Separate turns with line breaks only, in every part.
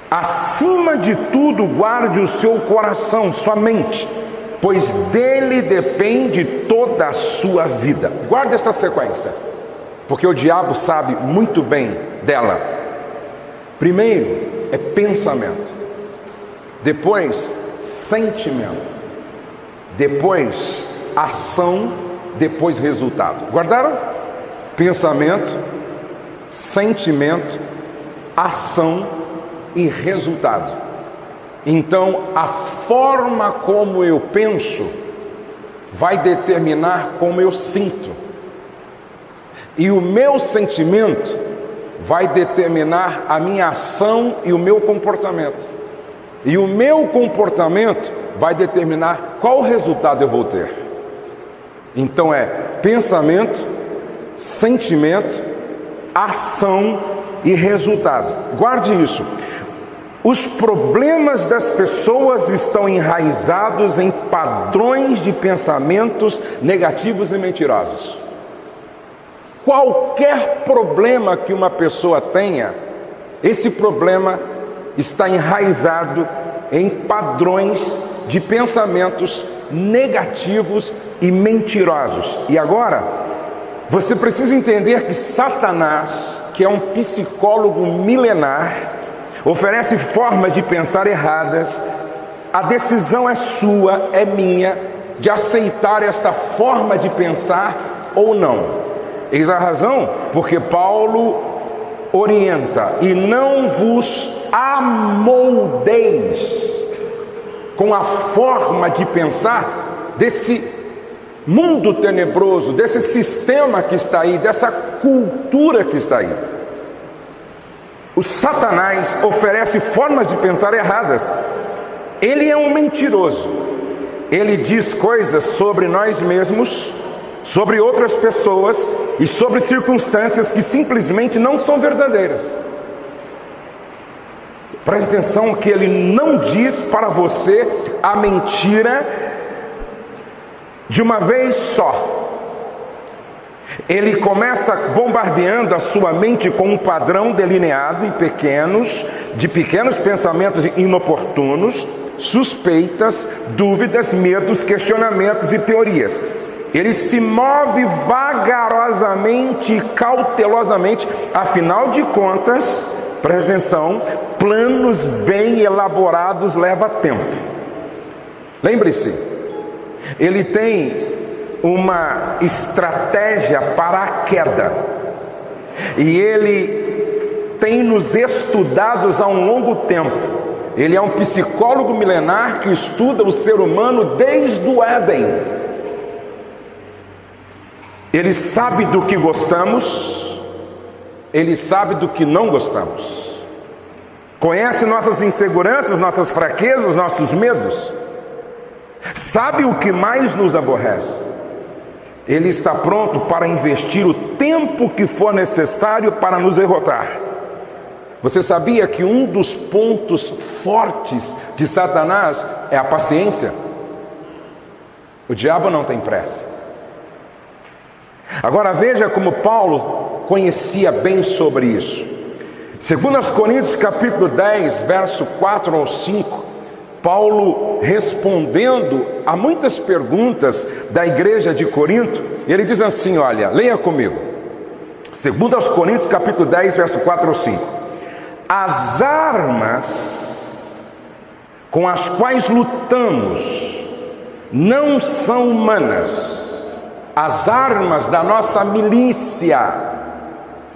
Acima de tudo, guarde o seu coração, sua mente, pois dele depende toda a sua vida. Guarde esta sequência, porque o diabo sabe muito bem dela. Primeiro é pensamento, depois sentimento, depois ação, depois resultado. Guardaram? Pensamento, sentimento, ação e resultado. Então, a forma como eu penso vai determinar como eu sinto, e o meu sentimento vai determinar a minha ação e o meu comportamento, e o meu comportamento vai determinar qual resultado eu vou ter. Então é pensamento, sentimento, ação e resultado. Guarde isso. Os problemas das pessoas estão enraizados em padrões de pensamentos negativos e mentirosos. Qualquer problema que uma pessoa tenha, esse problema está enraizado em padrões de pensamentos negativos e mentirosos. E agora, você precisa entender que Satanás, que é um psicólogo milenar, oferece formas de pensar erradas. A decisão é sua, é minha, de aceitar esta forma de pensar ou não. Eis a razão porque Paulo orienta: e não vos amoldeis com a forma de pensar desse mundo tenebroso, desse sistema que está aí, dessa cultura que está aí. O Satanás oferece formas de pensar erradas. Ele é um mentiroso. Ele diz coisas sobre nós mesmos, sobre outras pessoas e sobre circunstâncias que simplesmente não são verdadeiras. Preste atenção que ele não diz para você a mentira de uma vez só. Ele começa bombardeando a sua mente com um padrão delineado de pequenos pensamentos inoportunos, suspeitas, dúvidas, medos, questionamentos e teorias. Ele se move vagarosamente e cautelosamente. Afinal de contas, presta atenção, planos bem elaborados levam tempo. Lembre-se, ele tem uma estratégia para a queda, e ele tem nos estudados há um longo tempo. Ele é um psicólogo milenar que estuda o ser humano desde o Éden. Ele sabe do que gostamos, ele sabe do que não gostamos, conhece nossas inseguranças, nossas fraquezas, nossos medos, sabe o que mais nos aborrece. Ele está pronto para investir o tempo que for necessário para nos derrotar. Você sabia que um dos pontos fortes de Satanás é a paciência? O diabo não tem pressa. Agora veja como Paulo conhecia bem sobre isso. 2 Coríntios capítulo 10, verso 4 ao 5, Paulo respondendo a muitas perguntas da igreja de Corinto, ele diz assim, olha, leia comigo. 2 Coríntios capítulo 10, verso 4 ao 5. As armas com as quais lutamos não são humanas. As armas da nossa milícia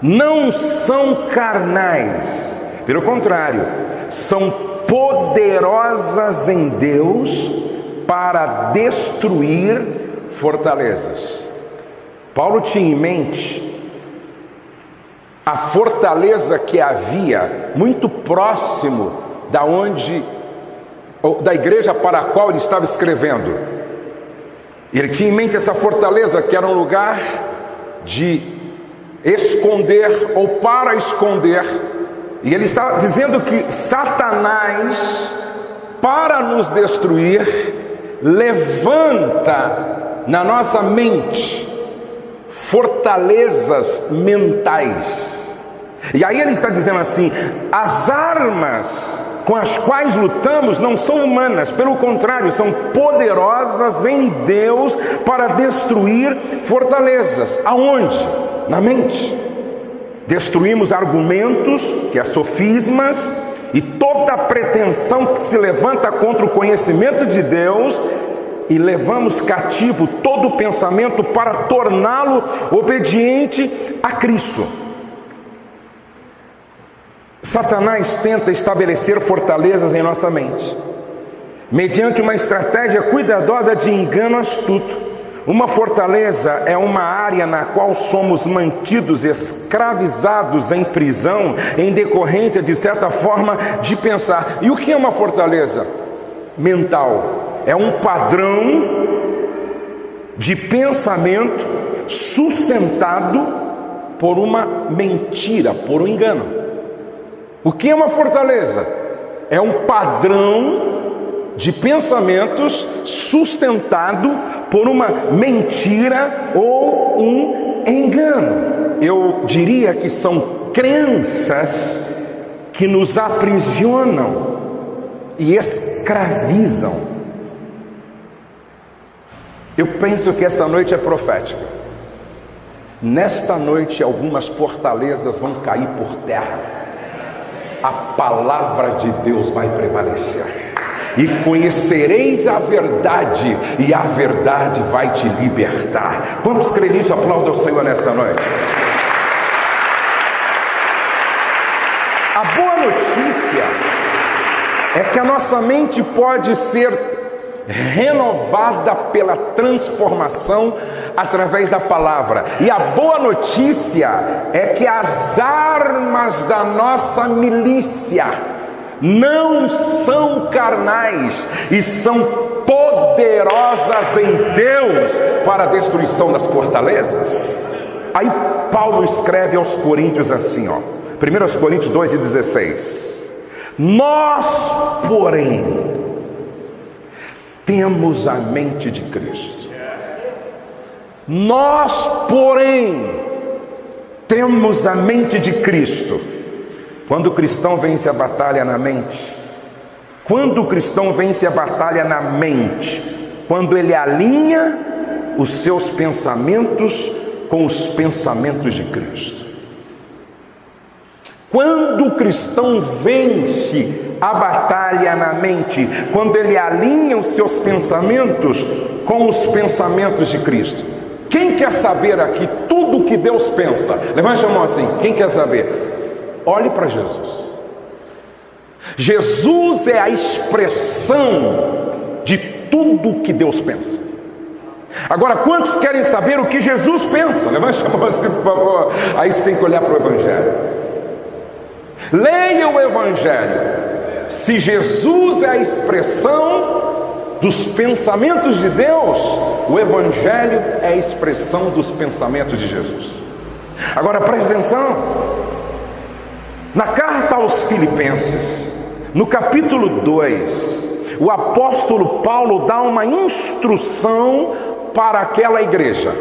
não são carnais, pelo contrário, são poderosas em Deus para destruir fortalezas. Paulo tinha em mente a fortaleza que havia muito próximo da igreja para a qual ele estava escrevendo. Ele tinha em mente essa fortaleza que era um lugar de esconder ou para esconder. E ele está dizendo que Satanás, para nos destruir, levanta na nossa mente fortalezas mentais. E aí ele está dizendo assim: as armas com as quais lutamos não são humanas, pelo contrário, são poderosas em Deus para destruir fortalezas. Aonde? Na mente. Destruímos argumentos, que é sofismas, e toda pretensão que se levanta contra o conhecimento de Deus, e levamos cativo todo pensamento para torná-lo obediente a Cristo. Satanás tenta estabelecer fortalezas em nossa mente, mediante uma estratégia cuidadosa de engano astuto. Uma fortaleza é uma área na qual somos mantidos escravizados em prisão, em decorrência de certa forma de pensar. E o que é uma fortaleza mental? É um padrão de pensamento sustentado por uma mentira, por um engano. O que é uma fortaleza? É um padrão de pensamentos sustentado por uma mentira ou um engano. Eu diria que são crenças que nos aprisionam e escravizam. Eu penso que essa noite é profética. Nesta noite algumas fortalezas vão cair por terra. A palavra de Deus vai prevalecer. E conhecereis a verdade, e a verdade vai te libertar. Vamos crer nisso? Aplauda o Senhor nesta noite. A boa notícia é que a nossa mente pode ser renovada pela transformação através da palavra. E a boa notícia é que as armas da nossa milícia não são carnais e são poderosas em Deus para a destruição das fortalezas. Aí Paulo escreve aos Coríntios assim, 1 Coríntios 2:16: nós, porém, temos a mente de Cristo. Nós, porém, temos a mente de Cristo. Quando o cristão vence a batalha na mente, quando ele alinha os seus pensamentos com os pensamentos de Cristo. Quando o cristão vence a batalha na mente, quando ele alinha os seus pensamentos com os pensamentos de Cristo. Quem quer saber aqui tudo o que Deus pensa? Levante a mão assim, quem quer saber? Olhe para Jesus. Jesus é a expressão de tudo o que Deus pensa. Agora, quantos querem saber o que Jesus pensa? Levante a mão assim, por favor. Aí você tem que olhar para o Evangelho. Leia o Evangelho. Se Jesus é a expressão dos pensamentos de Deus, o Evangelho é a expressão dos pensamentos de Jesus. Agora preste atenção. Na carta aos Filipenses, no capítulo 2, o apóstolo Paulo dá uma instrução para aquela igreja.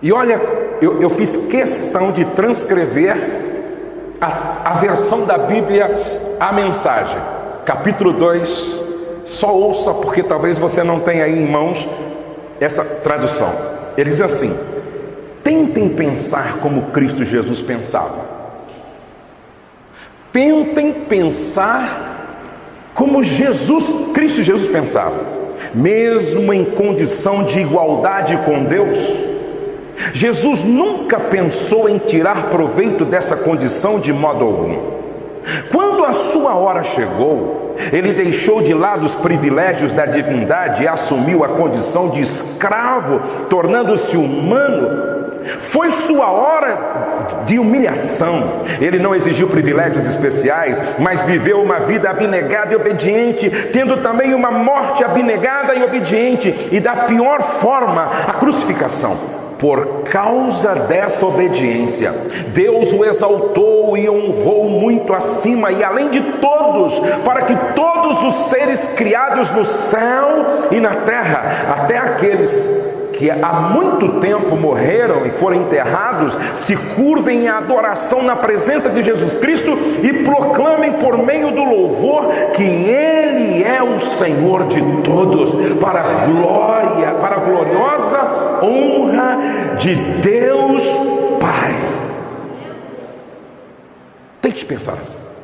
E olha, eu fiz questão de transcrever a versão da Bíblia, a mensagem. Capítulo 2, só ouça, porque talvez você não tenha aí em mãos essa tradução. Ele diz assim: tentem pensar como Cristo Jesus pensava. Tentem pensar como Cristo Jesus pensava. Mesmo em condição de igualdade com Deus, Jesus nunca pensou em tirar proveito dessa condição de modo algum. Quando a sua hora chegou, ele deixou de lado os privilégios da divindade e assumiu a condição de escravo, tornando-se humano. Foi sua hora de humilhação. Ele não exigiu privilégios especiais, mas viveu uma vida abnegada e obediente, tendo também uma morte abnegada e obediente, e da pior forma, a crucificação. Por causa dessa obediência, Deus o exaltou e honrou muito acima e além de todos, para que todos os seres criados no céu e na terra, até aqueles que há muito tempo morreram e foram enterrados, se curvem em adoração na presença de Jesus Cristo e proclamem por meio do louvor que Ele é o Senhor de todos, para a glória, para a gloriosa honra de Deus Pai. Tente pensar assim.